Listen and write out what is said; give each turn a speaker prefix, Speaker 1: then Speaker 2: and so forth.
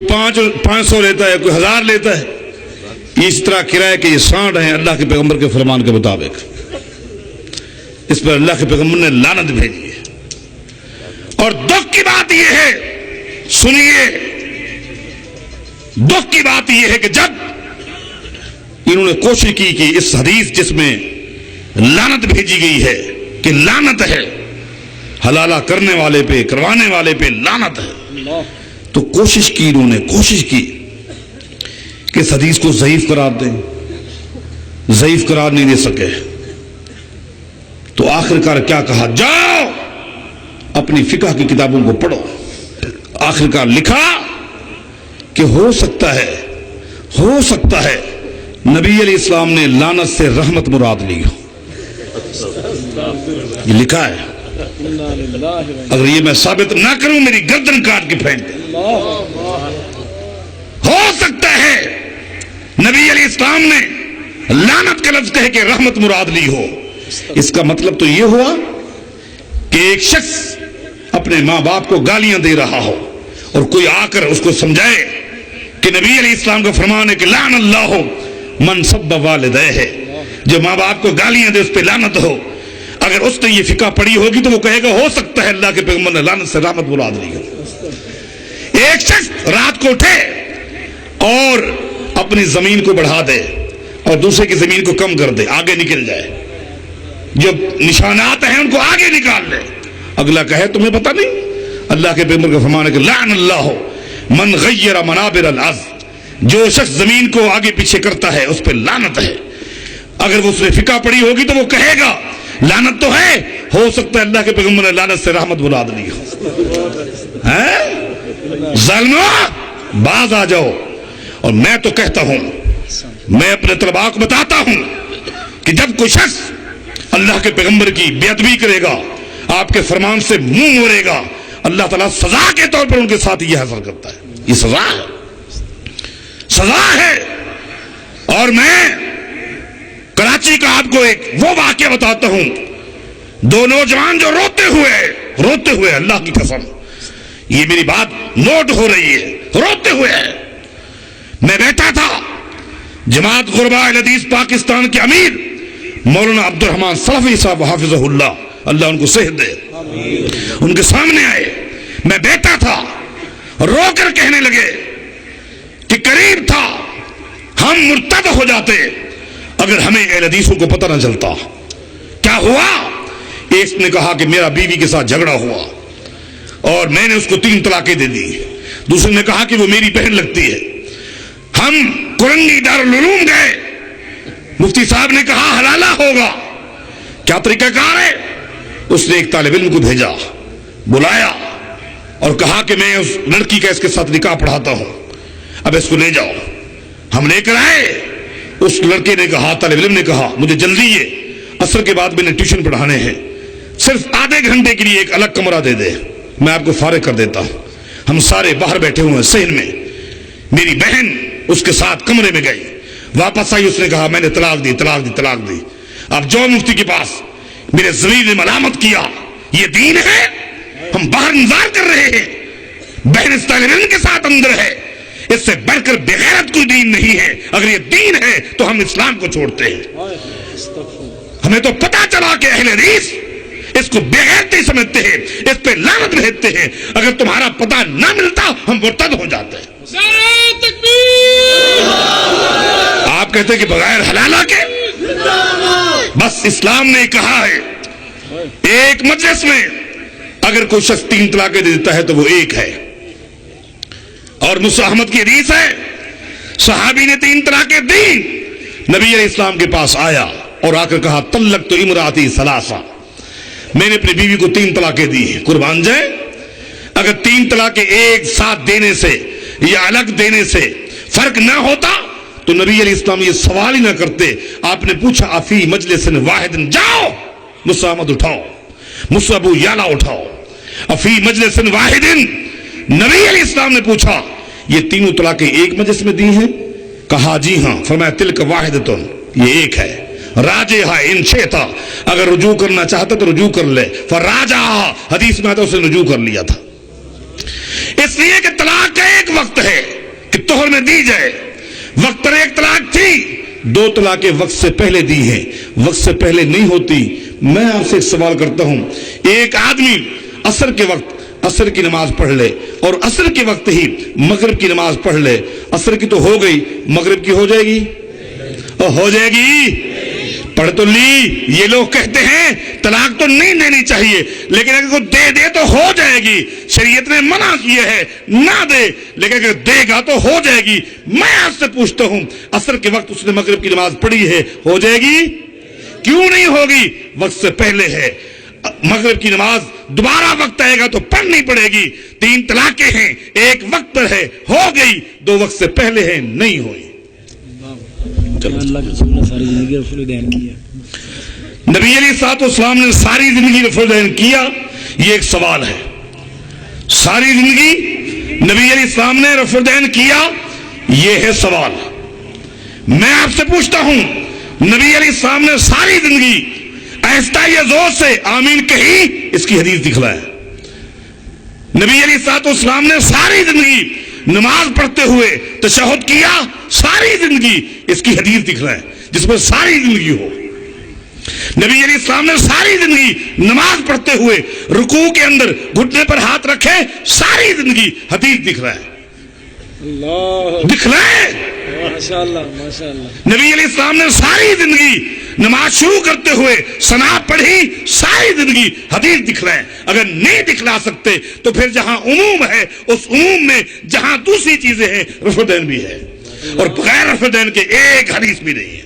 Speaker 1: 500 लेता है, कोई 1000 लेता है। इस तरह किराए के ये सांड हैं अल्लाह के पैगंबर के फरमान के मुताबिक। इस पर अल्लाह के पैगंबर ने लानत भेजी है। और दुख की बात यह है, सुनिए, दुख की बात यह है कि जब इन्होंने कोशिश की कि इस हदीस जिसमें लानत भेजी गई है कि लानत है, हलाला करने वाले पे, करवाने वाले पे लानत है, तो कोशिश की, इन्होंने कोशिश की कि इस हदीस को ज़ईफ करार दें, ज़ईफ करार नहीं दे सके। तो आखिरकार क्या कहा, जाओ अपनी फिक़ह की किताबों को पढ़ो। आखिरकार लिखा कि हो सकता है नबी अलैहि इस्लाम ने लानत से रहमत मुराद ली हो। ये लिखा है। अगर ये मैं साबित ना करूं मेरी गर्दन काट के फेंक दे। हो सकता है नबी अलैहि इस्लाम ने लानत का लफ्ज कहे कि रहमत मुराद ली हो। इसका मतलब तो ये हुआ कि एक शख्स अपने माँ बाप को गालियां दे रहा हो और कोई आकर उसको समझाए कि नबी अलैहि इस्लाम का फरमान है कि लान अल्लाह मन सब्ब वालिदैहि, जो माँ बाप को गालियां दे उस पर लानत हो। अगर उसने ये फिका पढ़ी होगी तो वो कहेगा हो सकता है अल्लाह के पैगंबर ने लानत से रहमत मुराद ली हो। एक शख्स रात को उठे और अपनी जमीन को बढ़ा दे और दूसरे की जमीन को कम कर दे, आगे निकल जाए, जो निशानात हैं उनको आगे निकाल ले। अगला कहे तुम्हें पता नहीं, अल्लाह के पैगंबर का फरमान है कि लान अल्लाह मन गय्यर मनाबिर अल-अर्ज़, जो शख्स जमीन को आगे पीछे करता है उस पर लानत है। अगर वो उसने फिका पड़ी होगी तो वो कहेगा लानत तो है, हो सकता है अल्लाह के पैगंबर ने लानत से रहमत मुराद ली हो। ज़ालिमो, बाज आ जाओ। और मैं तो कहता हूं, मैं अपने तलबा को बताता हूं कि जब कोई शख्स अल्लाह के पैगंबर की बेअदबी करेगा, आपके फरमान से मुंह मोड़ेगा, अल्लाह ताला सजा के तौर पर उनके साथ यह हासिल करता है। ये सजा है, सजा है। और मैं कराची का आपको एक वो वाकया बताता हूं, दो नौजवान जो रोते हुए अल्लाह की कसम, ये मेरी बात नोट हो रही है, रोते हुए मैं बैठा था, जमात गुरबा अल हदीस पाकिस्तान के अमीर मौलाना अब्दुल रहमान सलफी साहब हाफिज़हुल्लाह, अल्लाह उनको सेहत दे, उनके सामने आए। मैं बैठा था, रोकर कहने लगे कि करीब था हम मुर्तद हो जाते अगर हमें अहले हदीसों को पता न चलता। क्या हुआ? एक ने कहा कि मेरा बीवी के साथ झगड़ा हुआ और मैंने उसको 3 तलाकें दे दी। दूसरे ने कहा कि वो मेरी बहन लगती है। हम कुरंगी दारुल उलूम गए, मुफ्ती साहब ने कहा हलाला होगा। क्या तरीकाकार है? उसने एक तालिब इल्म को भेजा, बुलाया और कहा कि मैं उस लड़की का इसके साथ निकाह पढ़ाता हूं, अब इसको ले जाओ। हम लेकर आए। उस लड़के ने कहा, तालिब इल्म ने कहा, मुझे जल्दी है, असर के बाद मैंने ट्यूशन पढ़ाने हैं, सिर्फ आधे घंटे के लिए एक अलग कमरा दे दे, मैं आपको फारिग कर देता हूं। हम सारे बाहर बैठे हुए हैं सहन में। मेरी बहन उसके साथ कमरे में गई, वापस आई, उसने कहा मैंने तलाक दी। अब जो मुफ्ती के पास मेरे ज़मीर ने मलामत किया, ये दीन है? हम बाहर इंतजार कर रहे हैं, बहन इस तालिब इल्म के साथ अंदर है, इससे बढ़कर बेगैरत कोई दीन नहीं है। अगर ये दीन है तो हम इस्लाम को छोड़ते हैं। हमें तो पता चला कि अहले हदीस इसको बेगैरती समझते हैं, इस पे लानत भेजते हैं। अगर तुम्हारा पता ना मिलता हम मुर्तद हो जाते हैं। आप कहते हैं कि बगैर हलाला के, बस इस्लाम ने कहा है एक मजलिस में अगर कोई शख्स 3 तलाकें दे देता है तो वो एक है। और मुसा अहमद की हदीस है, सहाबी ने 3 तलाकें दी, नबी अलैहि इस्लाम के पास आया और आकर कहा तल्लक तो इमराती सलासा, मैंने अपनी बीवी को 3 तलाकें दी, कुर्बान जाए। अगर 3 तलाकें एक साथ देने से या अलग देने से फर्क ना होता तो नबी अलैहि इस्लाम ये सवाल ही ना करते। आपने पूछा अफी मजलिसिन वाहिदिन, जाओ मुसा अहमद उठाओ, मुसा अबू याला उठाओ, अफी मजलिसिन वाहिदिन। नबी अलैहि इस्लाम ने पूछा ये 3 तलाकें एक मजलिस में दी हैं? कहा जी हां। फरमाया तिल्क वाहिदतुन, ये एक है। राजे हा इन शेता, अगर रुजू करना चाहता तो रुजू कर ले। फराजा, हदीस में आता उसने रुजू कर लिया था। اس لیے کہ طلاق کا ایک وقت ہے کہ طہر میں دی جائے. وقت پر ایک طلاق تھی, 2 طلاقیں وقت سے پہلے دی ہیں, وقت سے پہلے نہیں ہوتی. میں آپ سے ایک سوال کرتا ہوں, ایک آدمی عصر کے وقت عصر کی نماز پڑھ لے اور عصر کے وقت ہی مغرب کی نماز پڑھ لے, عصر کی تو ہو گئی, مغرب کی ہو جائے گی؟ اور ہو جائے گی؟ پڑھ تو لی. یہ لوگ کہتے ہیں طلاق تو نہیں دینی چاہیے, لیکن اگر کوئی دے دے تو ہو جائے گی. شریعت نے منع کیا ہے نہ دے, لیکن اگر دے گا تو ہو جائے گی. میں آپ سے پوچھتا ہوں, عصر کے وقت اس نے مغرب کی نماز پڑھی ہے, ہو جائے گی؟ کیوں نہیں ہوگی؟ وقت سے پہلے ہے. مغرب کی نماز دوبارہ وقت آئے گا تو پڑھنی پڑے گی. 3 طلاقیں ہیں, ایک وقت پر ہے, ہو گئی. 2 وقت سے پہلے ہے, نہیں ہوئی.
Speaker 2: اللہ کے رسول نے ساری زندگی رفع الدین کیا.
Speaker 1: نبی علیہ الصلوۃ والسلام نے ساری زندگی رفع الدین کیا, یہ ایک سوال ہے. ساری زندگی نبی علیہ السلام نے رفع الدین کیا, یہ ہے سوال. میں آپ سے پوچھتا ہوں, نبی علیہ السلام نے ساری زندگی آہستہ یا زور سے آمین کہی؟ اس کی حدیث دکھلائے. نبی علیہ الصلوۃ والسلام نے ساری زندگی نماز پڑھتے ہوئے تشہد کیا, ساری زندگی, اس کی حدیث دکھلائے جس میں ساری زندگی ہو. نبی علیہ السلام نے ساری زندگی نماز پڑھتے ہوئے رکوع کے اندر گھٹنے پر ہاتھ رکھے, ساری زندگی, حدیث دکھلائے.
Speaker 2: اللہ
Speaker 1: دکھلائے.
Speaker 2: ماشاءاللہ ماشاءاللہ.
Speaker 1: نبی علیہ السلام نے ساری زندگی نماز شروع کرتے ہوئے ثنا پڑھی, ساری زندگی, حدیث دکھلائے. اگر نہیں دکھلا سکتے تو پھر جہاں عموم ہے اس عموم میں جہاں دوسری چیزیں ہیں رفع الدین بھی ہے, اور بغیر رفع الدین کے ایک حدیث بھی نہیں ہے.